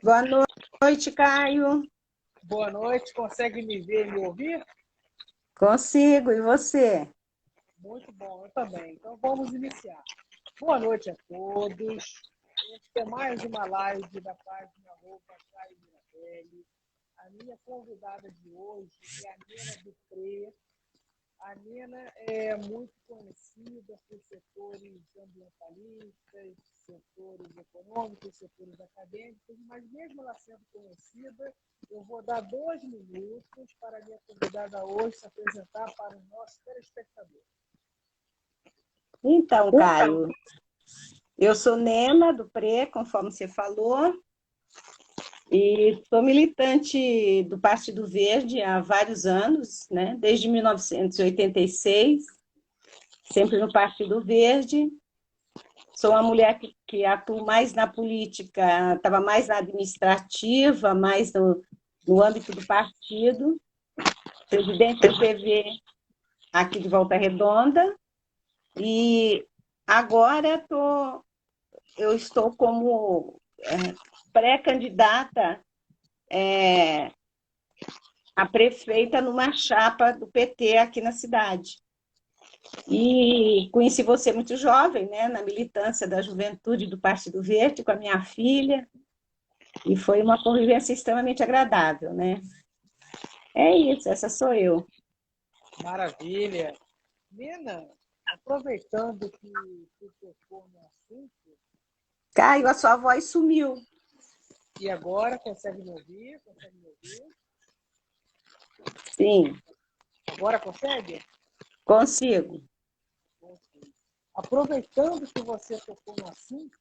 Boa noite, Caio. Boa noite, consegue me ver e me ouvir? Consigo, e você? Muito bom, eu também. Então vamos iniciar. Boa noite a todos. Este é mais uma live da página Caio Mirabelli. A minha convidada de hoje é a Nena Dupré. A Nena é muito conhecida por setores ambientalistas, setores econômicos, setores acadêmicos, mas mesmo ela sendo conhecida, eu vou dar 2 minutos para a minha convidada hoje se apresentar para os nossos telespectadores. Então, Caio, eu sou Nena Dupré, conforme você falou, e sou militante do Partido Verde há vários anos, né? Desde 1986, sempre no Partido Verde. Sou uma mulher que atua mais na política, estava mais na administrativa, mais no âmbito do partido, presidente do PV aqui de Volta Redonda, e agora eu estou como pré-candidata a prefeita numa chapa do PT aqui na cidade. E conheci você muito jovem, né, na militância da juventude do Partido Verde, com a minha filha, e foi uma convivência extremamente agradável, né? É isso, essa sou eu. Maravilha. Nena, aproveitando que tu tocou no assunto, Caio, a sua voz sumiu. e agora consegue me ouvir? Consegue me ouvir? Sim, Agora consegue? consigo. Aproveitando que você tocou no assunto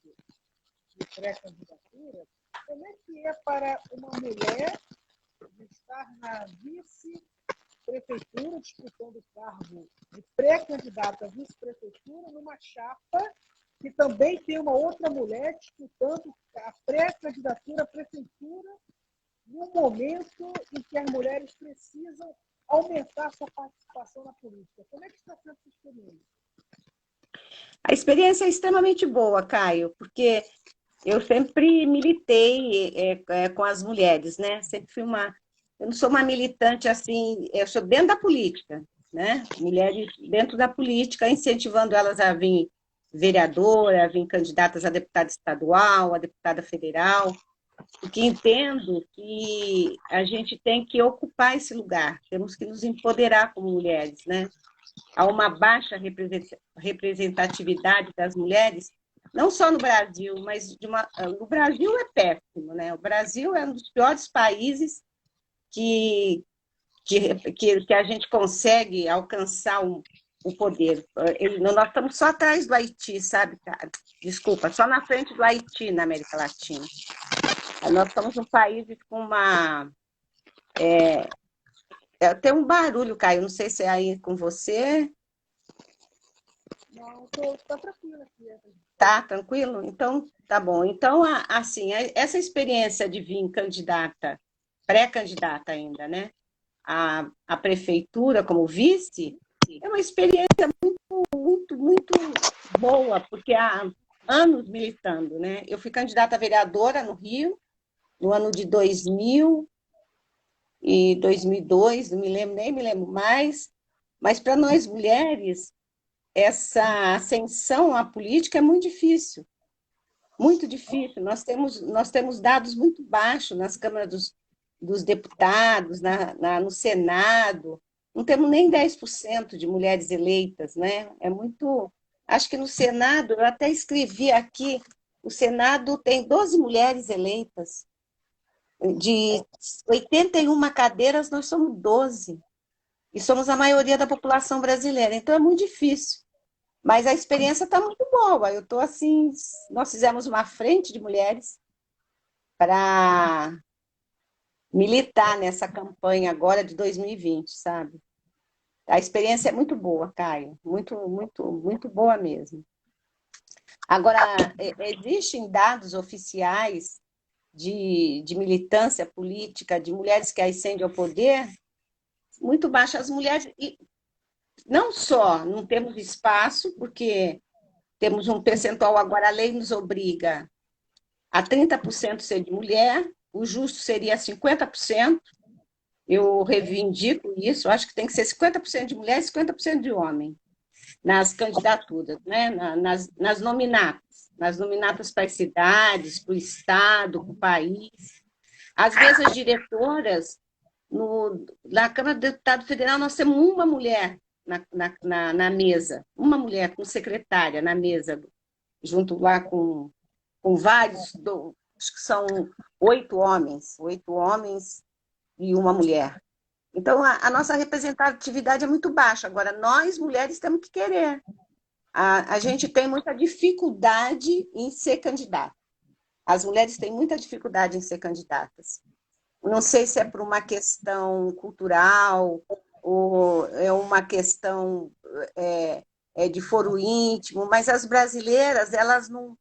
de pré-candidatura, como é que é para uma mulher estar na vice-prefeitura, disputando o cargo de pré-candidata à vice-prefeitura, numa chapa que também tem uma outra mulher disputando a pré-candidatura à prefeitura, num momento em que as mulheres precisam aumentar sua participação na política? Como é que está sendo essa experiência? A experiência é extremamente boa, Caio, porque eu sempre militei com as mulheres, né? Sempre fui eu não sou uma militante assim, eu sou dentro da política, né? Mulheres dentro da política, incentivando elas a vir vereadora, a vir candidatas a deputada estadual, a deputada federal, porque entendo que a gente tem que ocupar esse lugar, temos que nos empoderar como mulheres, né? Há uma baixa representatividade das mulheres, não só no Brasil, mas no Brasil é péssimo, né? O Brasil é um dos piores países que a gente consegue alcançar o poder. Nós estamos só atrás do Haiti, sabe? Desculpa, só na frente do Haiti na América Latina. Nós estamos um país com uma... tem um barulho, Caio, não sei se é aí com você. Não, estou tranquila aqui. Tá, tranquilo? Então, tá bom. Então, assim, essa experiência de vir candidata, pré-candidata ainda, né, à prefeitura como vice, é uma experiência muito boa, porque há anos militando, né? Eu fui candidata a vereadora no Rio, no ano de 2000 e 2002, não me lembro, nem me lembro mais, mas para nós mulheres, essa ascensão à política é muito difícil. Muito difícil. Nós temos dados muito baixos nas câmaras dos deputados, no Senado. Não temos nem 10% de mulheres eleitas, né? É muito. Acho que no Senado, eu até escrevi aqui, o Senado tem 12 mulheres eleitas. De 81 cadeiras, nós somos 12. E somos a maioria da população brasileira. Então, é muito difícil. Mas a experiência está muito boa. Eu estou assim, nós fizemos uma frente de mulheres para militar nessa campanha agora de 2020, sabe? A experiência é muito boa, Caio, muito boa mesmo. Agora, existem dados oficiais de militância política, de mulheres que ascendem ao poder, muito baixas. As mulheres, e não só não temos espaço, porque temos um percentual, agora a lei nos obriga a 30% ser de mulher, o justo seria 50%. Eu reivindico isso, eu acho que tem que ser 50% de mulher e 50% de homem nas candidaturas, né? Nas nominatas para as cidades, para o Estado, para o país. As mesas diretoras, na Câmara do Deputado Federal, nós temos uma mulher na mesa, uma mulher com secretária na mesa, junto lá com vários, acho que são 8 homens e uma mulher. Então, a nossa representatividade é muito baixa. Agora, nós, mulheres, temos que querer. A gente tem muita dificuldade em ser candidata. As mulheres têm muita dificuldade em ser candidatas. Não sei se é por uma questão cultural ou é uma questão de foro íntimo, mas as brasileiras, elas não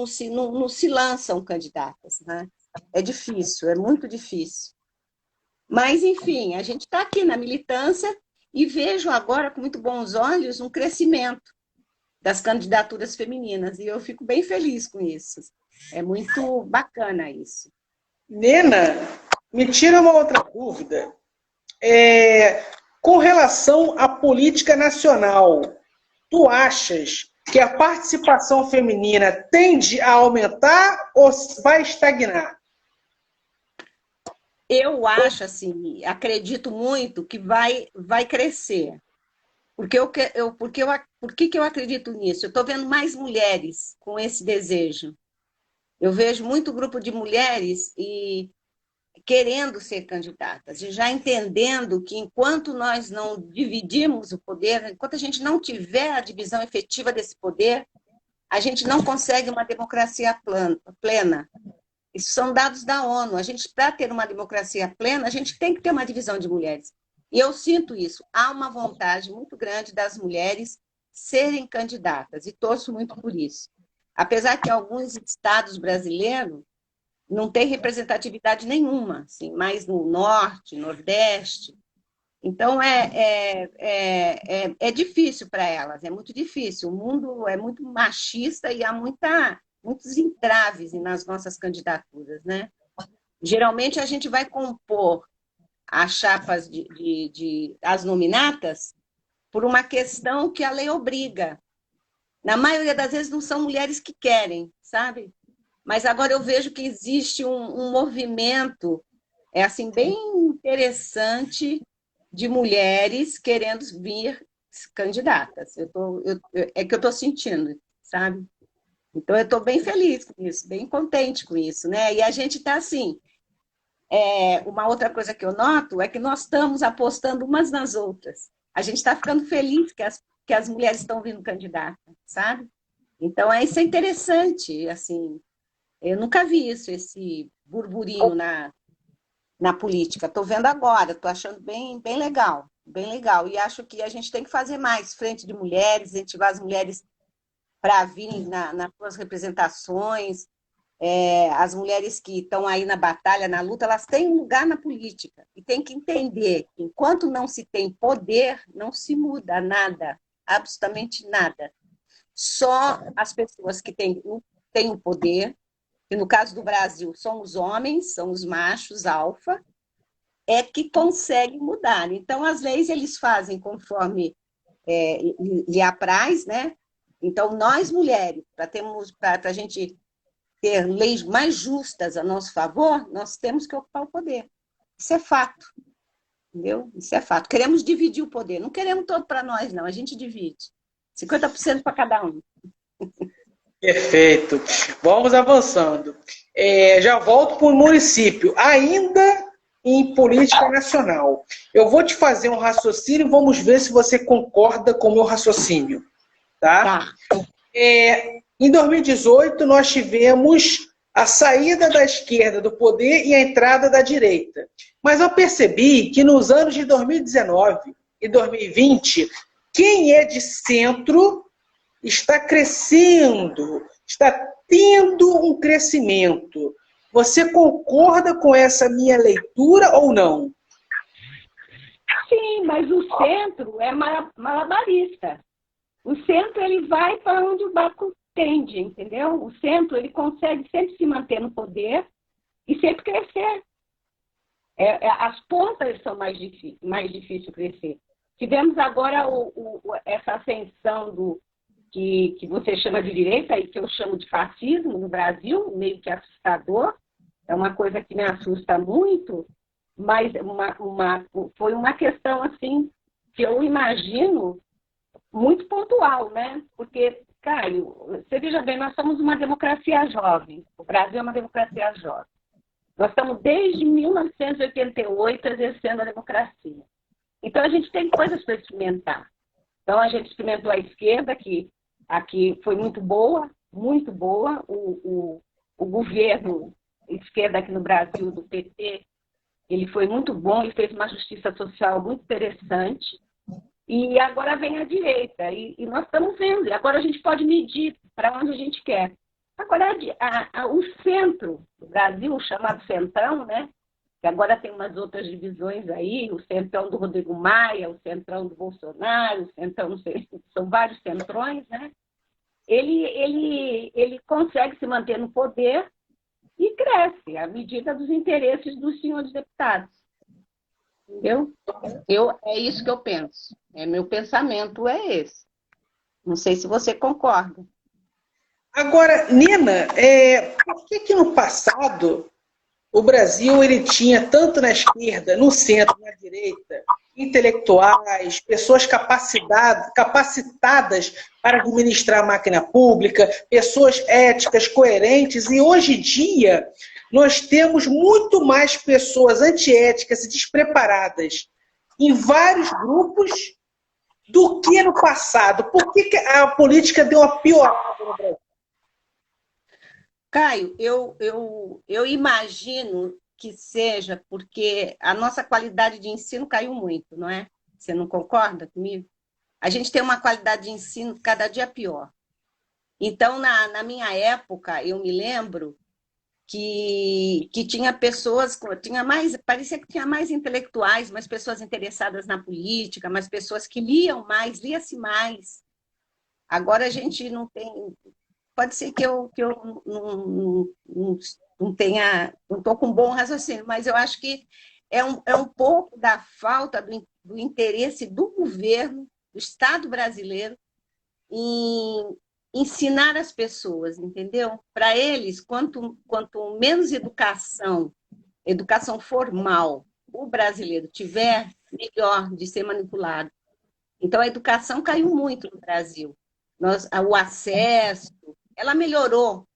se lançam candidatas, né? É difícil, é muito difícil. Mas, enfim, a gente está aqui na militância e vejo agora, com muito bons olhos, um crescimento das candidaturas femininas. E eu fico bem feliz com isso. É muito bacana isso. Nena, me tira uma outra dúvida. Com relação à política nacional, tu achas que a participação feminina tende a aumentar ou vai estagnar? Eu acho, assim, acredito muito que vai crescer. Por que eu acredito nisso? Eu estou vendo mais mulheres com esse desejo. Eu vejo muito grupo de mulheres querendo ser candidatas, e já entendendo que enquanto nós não dividimos o poder, enquanto a gente não tiver a divisão efetiva desse poder, a gente não consegue uma democracia plena. Isso são dados da ONU. Para ter uma democracia plena, a gente tem que ter uma divisão de mulheres. E eu sinto isso. Há uma vontade muito grande das mulheres serem candidatas, e torço muito por isso. Apesar que alguns estados brasileiros não têm representatividade nenhuma, assim, mais no norte, nordeste. Então, é difícil para elas, é muito difícil. O mundo é muito machista e há muitos entraves nas nossas candidaturas, né? Geralmente, a gente vai compor as chapas as nominatas por uma questão que a lei obriga. Na maioria das vezes, não são mulheres que querem, sabe? Mas agora eu vejo que existe um movimento assim, bem interessante de mulheres querendo vir candidatas. É que eu estou sentindo, sabe? Então, eu estou bem feliz com isso, bem contente com isso, né? E a gente está assim. Uma outra coisa que eu noto é que nós estamos apostando umas nas outras. A gente está ficando feliz que as mulheres estão vindo candidatas, sabe? Então, isso é interessante, assim. Eu nunca vi isso, esse burburinho na política. Estou vendo agora, estou achando bem, bem legal, bem legal. E acho que a gente tem que fazer mais frente de mulheres, incentivar as mulheres para virem nas suas representações. As mulheres que estão aí na batalha, na luta, elas têm um lugar na política. E tem que entender que enquanto não se tem poder, não se muda nada, absolutamente nada. Só as pessoas que têm o poder, que no caso do Brasil são os homens, são os machos alfa, que conseguem mudar. Então, as leis eles fazem conforme lhe apraz, né? Então, nós mulheres, para a gente ter leis mais justas a nosso favor, nós temos que ocupar o poder. Isso é fato, entendeu? Isso é fato. Queremos dividir o poder, não queremos todo para nós, não, a gente divide. 50% para cada um. Perfeito. Vamos avançando. Já volto para o município, ainda em política nacional. Eu vou te fazer um raciocínio e vamos ver se você concorda com o meu raciocínio. Tá? Em 2018, nós tivemos a saída da esquerda do poder e a entrada da direita. Mas eu percebi que nos anos de 2019 e 2020, quem é de centro está crescendo, está tendo um crescimento. Você concorda com essa minha leitura ou não? Sim, mas o centro é malabarista. O centro ele vai para onde o barco tende, entendeu? O centro ele consegue sempre se manter no poder e sempre crescer. As pontas são mais difícil crescer. Tivemos agora essa ascensão que você chama de direita e que eu chamo de fascismo no Brasil, meio que assustador. É uma coisa que me assusta muito, mas foi uma questão assim que eu imagino muito pontual, né? Porque, Caio, você veja bem, nós somos uma democracia jovem. O Brasil é uma democracia jovem. Nós estamos desde 1988 exercendo a democracia. Então, a gente tem coisas para experimentar. Então, a gente experimentou a esquerda, que aqui foi muito boa, muito boa. O governo esquerda aqui no Brasil, do PT, ele foi muito bom, ele fez uma justiça social muito interessante. E agora vem a direita, e nós estamos vendo. E agora a gente pode medir para onde a gente quer. Agora, o centro do Brasil, o chamado centrão, né? Que agora tem umas outras divisões aí, o centrão do Rodrigo Maia, o centrão do Bolsonaro, o centrão, não sei, são vários centrões, né? Ele consegue se manter no poder e cresce à medida dos interesses dos senhores deputados. Entendeu? É isso que eu penso. Meu pensamento é esse. Não sei se você concorda. Agora, Nina, por que no passado o Brasil ele tinha tanto na esquerda, no centro, na direita, intelectuais, pessoas capacitadas para administrar a máquina pública, pessoas éticas, coerentes, e hoje em dia nós temos muito mais pessoas antiéticas e despreparadas em vários grupos do que no passado? Por que a política deu uma piorada no Brasil? Caio, eu imagino que seja porque a nossa qualidade de ensino caiu muito, não é? Você não concorda comigo? A gente tem uma qualidade de ensino cada dia pior. Então, na minha época, eu me lembro que tinha pessoas, parecia que tinha mais intelectuais, mais pessoas interessadas na política, mais pessoas que liam mais, lia-se mais. Agora a gente não tem. Pode ser que eu não tenha, não estou com bom raciocínio, mas eu acho que é um pouco da falta do interesse do governo, do Estado brasileiro, em ensinar as pessoas, entendeu? Para eles, quanto menos educação formal o brasileiro tiver, melhor de ser manipulado. Então, a educação caiu muito no Brasil. O acesso, ela melhorou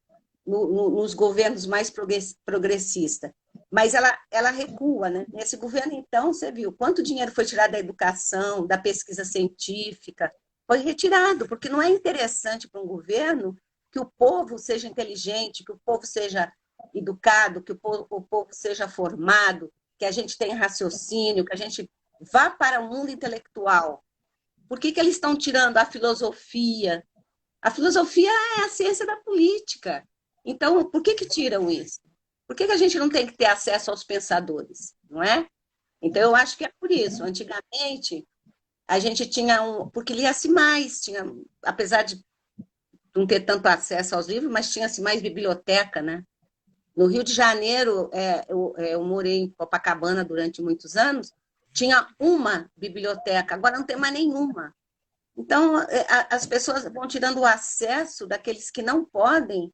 nos governos mais progressistas, mas ela recua, né? Nesse governo, então, você viu quanto dinheiro foi tirado da educação, da pesquisa científica, foi retirado, porque não é interessante para um governo que o povo seja inteligente, que o povo seja educado, que o povo seja formado, que a gente tenha raciocínio, que a gente vá para o mundo intelectual. Por que eles estão tirando a filosofia? A filosofia é a ciência da política. Então, por que tiram isso? Por que a gente não tem que ter acesso aos pensadores? Não é? Então, eu acho que é por isso. Antigamente, a gente tinha porque lia-se mais, apesar de não ter tanto acesso aos livros, mas tinha-se mais biblioteca, né? No Rio de Janeiro, eu morei em Copacabana durante muitos anos, tinha uma biblioteca, agora não tem mais nenhuma. Então, as pessoas vão tirando o acesso daqueles que não podem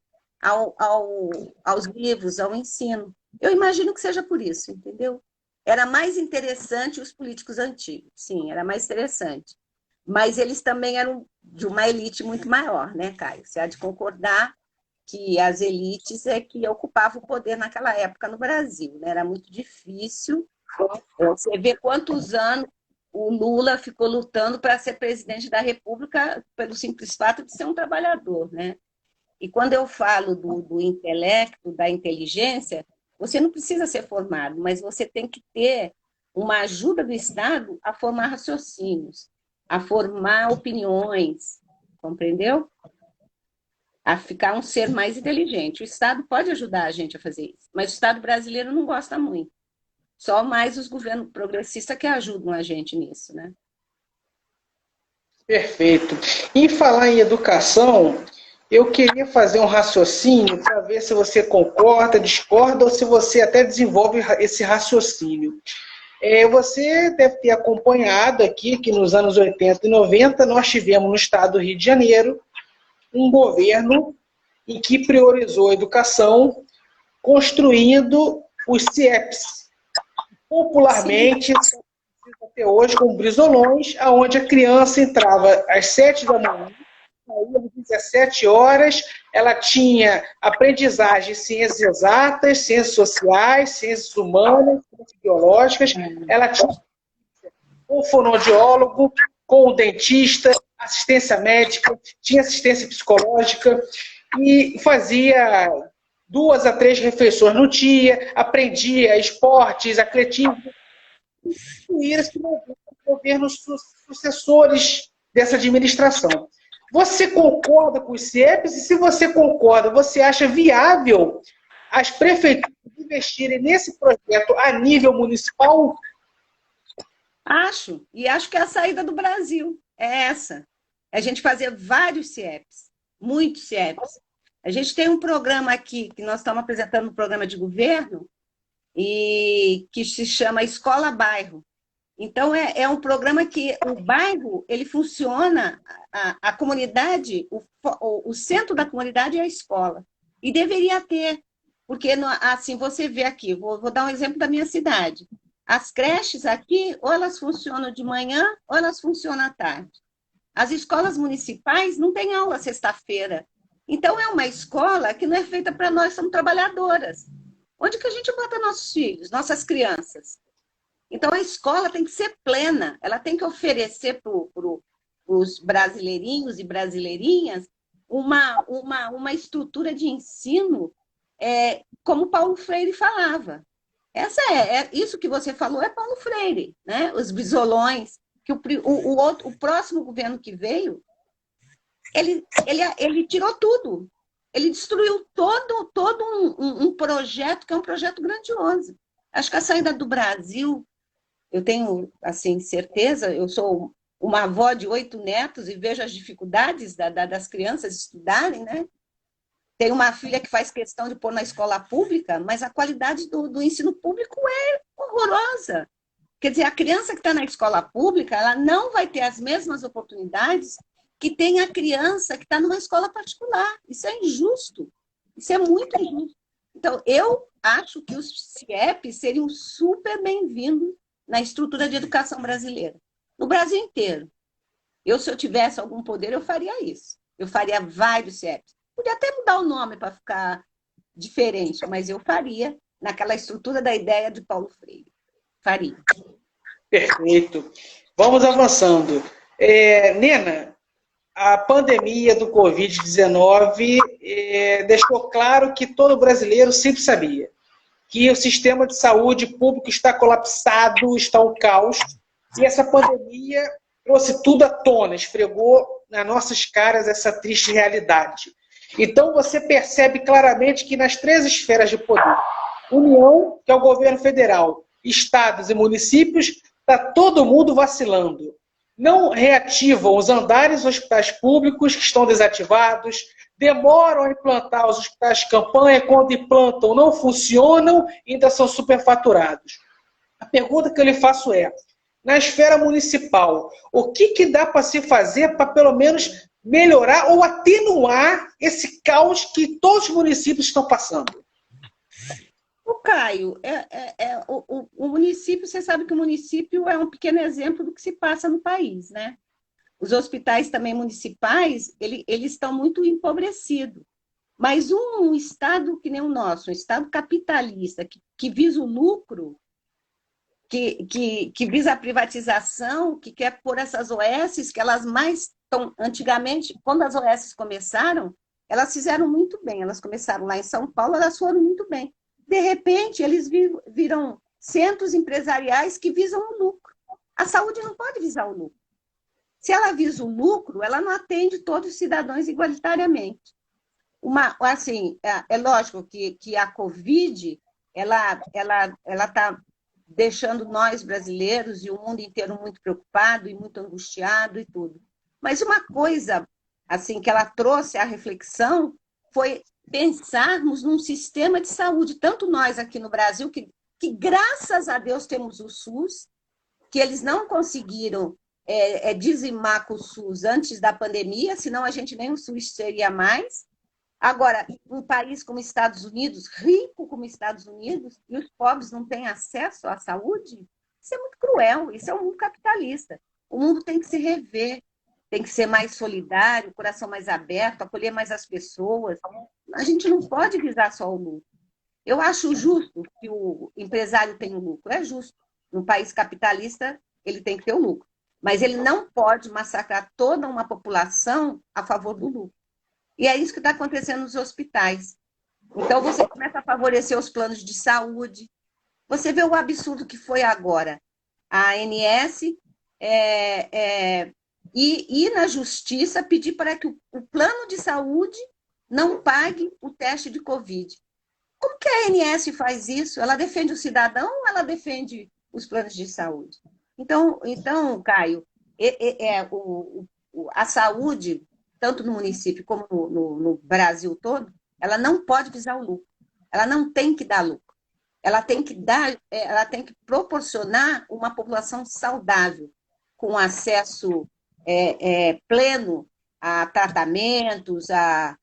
aos livros, ao ensino. Eu imagino que seja por isso, entendeu? Era mais interessante os políticos antigos, sim, era mais interessante. Mas eles também eram de uma elite muito maior, né, Caio? Você há de concordar que as elites é que ocupavam o poder naquela época no Brasil, né? Era muito difícil. Você vê quantos anos o Lula ficou lutando para ser presidente da República pelo simples fato de ser um trabalhador, né? E quando eu falo do intelecto, da inteligência, você não precisa ser formado, mas você tem que ter uma ajuda do Estado a formar raciocínios, a formar opiniões, compreendeu? A ficar um ser mais inteligente. O Estado pode ajudar a gente a fazer isso, mas o Estado brasileiro não gosta muito. Só mais os governos progressistas que ajudam a gente nisso, né? Perfeito. E falar em educação, eu queria fazer um raciocínio para ver se você concorda, discorda ou se você até desenvolve esse raciocínio. Você deve ter acompanhado aqui que nos anos 80 e 90 nós tivemos no estado do Rio de Janeiro um governo em que priorizou a educação construindo os CIEPs, popularmente até hoje como brisolões, onde a criança entrava às 7 da manhã, saía às 17 horas, ela tinha aprendizagem em ciências exatas, ciências sociais, ciências humanas, ciências biológicas, ela tinha com o fonoaudiólogo, com o dentista, assistência médica, tinha assistência psicológica e fazia 2 a 3 refeições no dia, aprendia esportes, atletismo, e isso governos sucessores dessa administração. Você concorda com os CIEPs? E se você concorda, você acha viável as prefeituras investirem nesse projeto a nível municipal? Acho, e acho que a saída do Brasil é essa. É a gente fazer vários CIEPs, muitos CIEPs. A gente tem um programa aqui, que nós estamos apresentando um programa de governo, e que se chama Escola Bairro. Então, é um programa que o bairro, ele funciona, a comunidade, o centro da comunidade é a escola. E deveria ter, porque, assim, você vê aqui, vou dar um exemplo da minha cidade. As creches aqui, ou elas funcionam de manhã, ou elas funcionam à tarde. As escolas municipais não têm aula sexta-feira. Então, é uma escola que não é feita para nós, somos trabalhadoras. Onde que a gente bota nossos filhos, nossas crianças? Então, a escola tem que ser plena, ela tem que oferecer para os brasileirinhos e brasileirinhas uma estrutura de ensino, como Paulo Freire falava. Isso que você falou é Paulo Freire, né? Os bisolões, que o próximo governo que veio, ele tirou tudo. Ele destruiu todo um projeto que é um projeto grandioso. Acho que a saída do Brasil, eu tenho assim certeza, eu sou uma avó de 8 netos e vejo as dificuldades das crianças estudarem, né? Tenho uma filha que faz questão de pôr na escola pública, mas a qualidade do ensino público é horrorosa. Quer dizer, a criança que está na escola pública, ela não vai ter as mesmas oportunidades que tem a criança que está numa escola particular. Isso é injusto. Isso é muito injusto. Então, eu acho que os CIEPs seriam super bem-vindos na estrutura de educação brasileira. No Brasil inteiro. Se eu tivesse algum poder, eu faria isso. Eu faria vários CIEPs. Podia até mudar o nome para ficar diferente, mas eu faria naquela estrutura da ideia de Paulo Freire. Faria. Perfeito. Vamos avançando. Nena, a pandemia do Covid-19 deixou claro que todo brasileiro sempre sabia que o sistema de saúde público está colapsado, está um caos, e essa pandemia trouxe tudo à tona, esfregou nas nossas caras essa triste realidade. Então você percebe claramente que nas 3 esferas de poder, União, que é o governo federal, estados e municípios, está todo mundo vacilando. Não reativam os andares dos hospitais públicos que estão desativados, demoram a implantar os hospitais de campanha, quando implantam não funcionam e ainda são superfaturados. A pergunta que eu lhe faço é, na esfera municipal, o que dá para se fazer para pelo menos melhorar ou atenuar esse caos que todos os municípios estão passando? Caio, o município, você sabe que o município é um pequeno exemplo do que se passa no país, né? Os hospitais também municipais, eles estão muito empobrecidos. Mas um estado que nem o nosso, um estado capitalista, que visa o lucro, que visa a privatização, que quer pôr essas OS, que elas mais estão... Antigamente, quando as OS começaram, elas fizeram muito bem. Elas começaram lá em São Paulo, elas foram muito bem. De repente, eles viram centros empresariais que visam o lucro. A saúde não pode visar o lucro. Se ela visa o lucro, ela não atende todos os cidadãos igualitariamente. Assim, é lógico que a Covid ela está deixando nós brasileiros e o mundo inteiro muito preocupado e muito angustiado e tudo. Mas uma coisa assim, que ela trouxe à reflexão foi pensarmos num sistema de saúde, tanto nós aqui no Brasil, que graças a Deus temos o SUS, que eles não conseguiram dizimar com o SUS antes da pandemia, senão a gente nem o SUS seria mais. Agora, um país como Estados Unidos, rico como Estados Unidos, e os pobres não têm acesso à saúde, isso é muito cruel, isso é um mundo capitalista. O mundo tem que se rever, tem que ser mais solidário, coração mais aberto, acolher mais as pessoas. A gente não pode visar só o lucro. Eu acho justo que o empresário tenha o lucro, é justo. Num país capitalista, ele tem que ter o lucro. Mas ele não pode massacrar toda uma população a favor do lucro. E é isso que está acontecendo nos hospitais. Então, você começa a favorecer os planos de saúde. Você vê o absurdo que foi agora. A ANS ir na justiça pedir para que o plano de saúde não pague o teste de Covid. Como que a ANS faz isso? Ela defende o cidadão ou ela defende os planos de saúde? Então Caio, a saúde, tanto no município como no Brasil todo, ela não pode visar o lucro. Ela não tem que dar lucro. Ela tem que proporcionar uma população saudável, com acesso pleno a tratamentos, a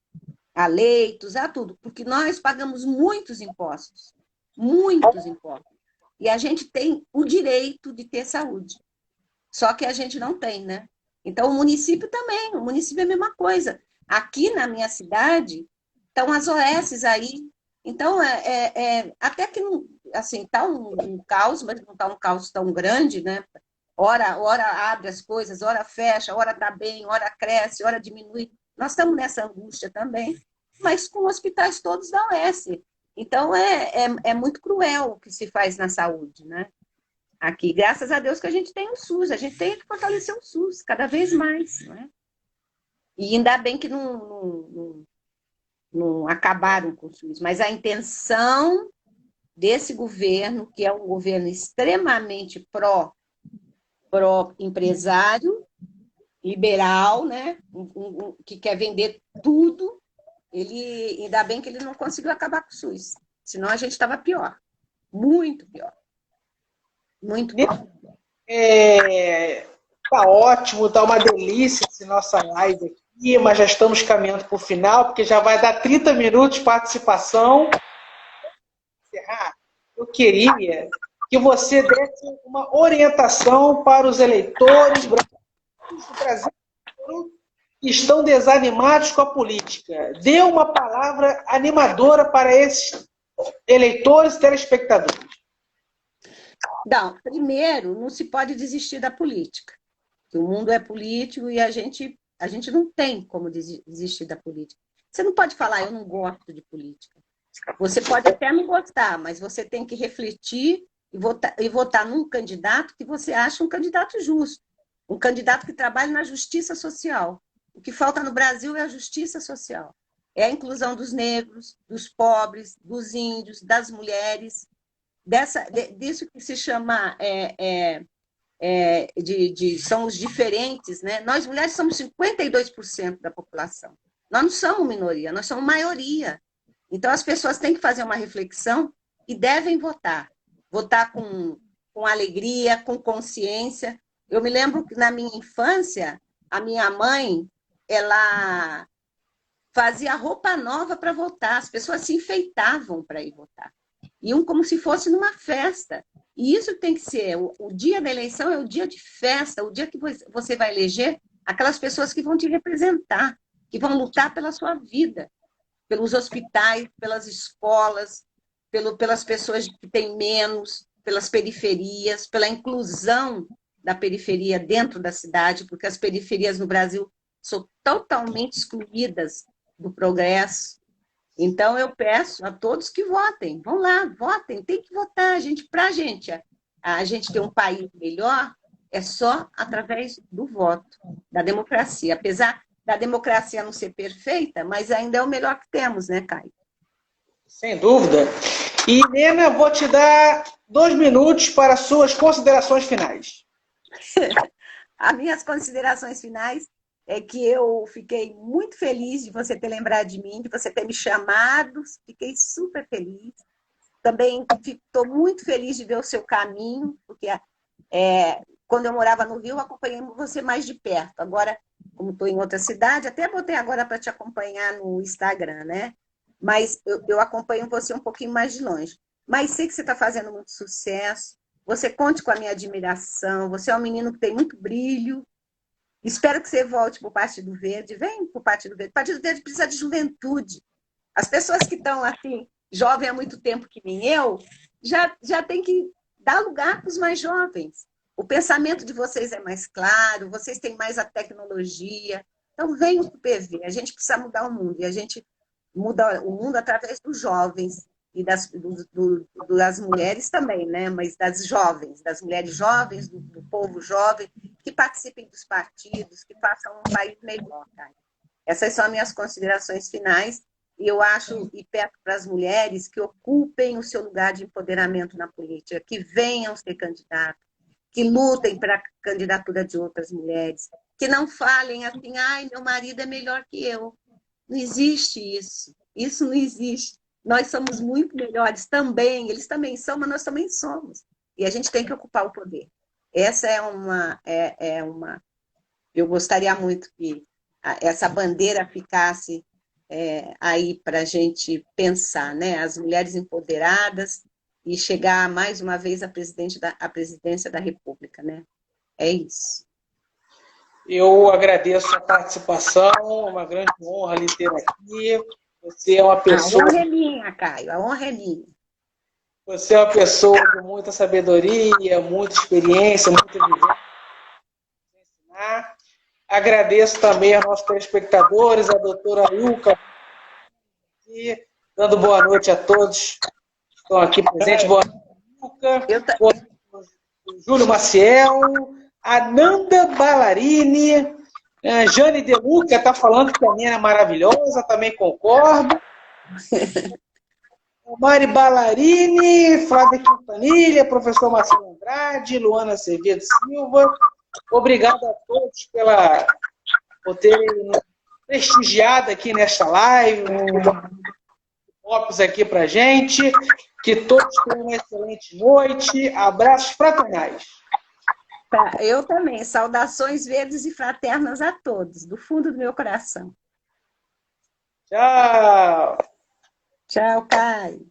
leitos, a tudo, porque nós pagamos muitos impostos, e a gente tem o direito de ter saúde, só que a gente não tem, né? Então, o município também, o município é a mesma coisa. Aqui na minha cidade, estão as OS aí, então, até que, assim, está um caos, mas não está um caos tão grande, né? Ora abre as coisas, ora fecha, ora está bem, ora cresce, ora diminui. Nós estamos nessa angústia também, mas com hospitais todos da OS. Então, é muito cruel o que se faz na saúde, né? Aqui, graças a Deus que a gente tem o SUS, a gente tem que fortalecer o SUS cada vez mais, né? E ainda bem que não acabaram com o SUS, mas a intenção desse governo, que é um governo extremamente pró-empresário, liberal, né? Que quer vender tudo, ainda bem que ele não conseguiu acabar com o SUS, senão a gente estava pior, muito pior. Muito pior. Tá ótimo, tá uma delícia essa nossa live aqui, mas já estamos caminhando para o final, porque já vai dar 30 minutos de participação. Eu queria que você desse uma orientação para os eleitores do Brasil que estão desanimados com a política. Dê uma palavra animadora para esses eleitores e telespectadores. Não, primeiro, não se pode desistir da política. O mundo é político e a gente não tem como desistir da política. Você não pode falar, eu não gosto de política. Você pode até não gostar, mas você tem que refletir e votar num candidato que você acha um candidato justo, um candidato que trabalhe na justiça social. O que falta no Brasil é a justiça social. É a inclusão dos negros, dos pobres, dos índios, das mulheres, disso que se chama são os diferentes, né? Nós mulheres somos 52% da população. Nós não somos minoria, nós somos maioria. Então as pessoas têm que fazer uma reflexão e devem votar. Votar com alegria, com consciência. Eu me lembro que na minha infância, a minha mãe, ela fazia roupa nova para votar. As pessoas se enfeitavam para ir votar. Iam como se fosse numa festa. E isso tem que ser, o dia da eleição é o dia de festa, o dia que você vai eleger aquelas pessoas que vão te representar, que vão lutar pela sua vida, pelos hospitais, pelas escolas, pelas pessoas que têm menos, pelas periferias, pela inclusão da periferia dentro da cidade, porque as periferias no Brasil são totalmente excluídas do progresso. Então, eu peço a todos que votem. Vão lá, votem, tem que votar. Para a gente ter um país melhor, é só através do voto, da democracia. Apesar da democracia não ser perfeita, mas ainda é o melhor que temos, né, Caio? Sem dúvida. E, Nena, vou te dar 2 minutos para suas considerações finais. As minhas considerações finais é que eu fiquei muito feliz de você ter lembrado de mim, de você ter me chamado, fiquei super feliz. Também estou muito feliz de ver o seu caminho, porque quando eu morava no Rio, eu acompanhei você mais de perto. Agora, como estou em outra cidade, até botei agora para te acompanhar no Instagram, né? Mas eu acompanho você um pouquinho mais de longe. Mas sei que você está fazendo muito sucesso. Você conte com a minha admiração. Você é um menino que tem muito brilho. Espero que você volte para o Partido Verde. Vem para o Partido Verde. O Partido Verde precisa de juventude. As pessoas que estão assim, jovem há muito tempo que nem eu, já tem que dar lugar para os mais jovens. O pensamento de vocês é mais claro, vocês têm mais a tecnologia. Então, venham para o PV. A gente precisa mudar o mundo. E a gente muda o mundo através dos jovens e das mulheres também, né? Mas das mulheres jovens, do povo jovem, que participem dos partidos, que façam um país melhor. Cara. Essas são as minhas considerações finais. E eu acho, e peço para as mulheres que ocupem o seu lugar de empoderamento na política, que venham ser candidatos, que lutem para a candidatura de outras mulheres, que não falem assim, ai, meu marido é melhor que eu. Não existe isso. Isso não existe. Nós somos muito melhores também, eles também são, mas nós também somos. E a gente tem que ocupar o poder. Essa é uma. Eu gostaria muito que essa bandeira ficasse aí para a gente pensar, né? As mulheres empoderadas e chegar mais uma vez à presidência da República, né? É isso. Eu agradeço a participação, é uma grande honra lhe ter aqui. Você é uma pessoa. A honra é minha, Caio, a honra é minha. Você é uma pessoa de muita sabedoria, muita experiência, muita vivência. Agradeço também aos nossos telespectadores, a doutora Ilka, dando boa noite a todos que estão aqui presentes. Boa noite, Ilka. Boa noite, Júlio Maciel, Ananda Ballarini, Jane De Luca está falando que a menina é maravilhosa, também concordo. Mari Ballarini, Flávia Quintanilha, professor Marcelo Andrade, Luana Azevedo Silva. Obrigado a todos por terem prestigiado aqui nesta live, aqui para gente. Que todos tenham uma excelente noite. Abraços fraternais. Tá, eu também. Saudações verdes e fraternas a todos, do fundo do meu coração. Tchau. Tchau, Caio.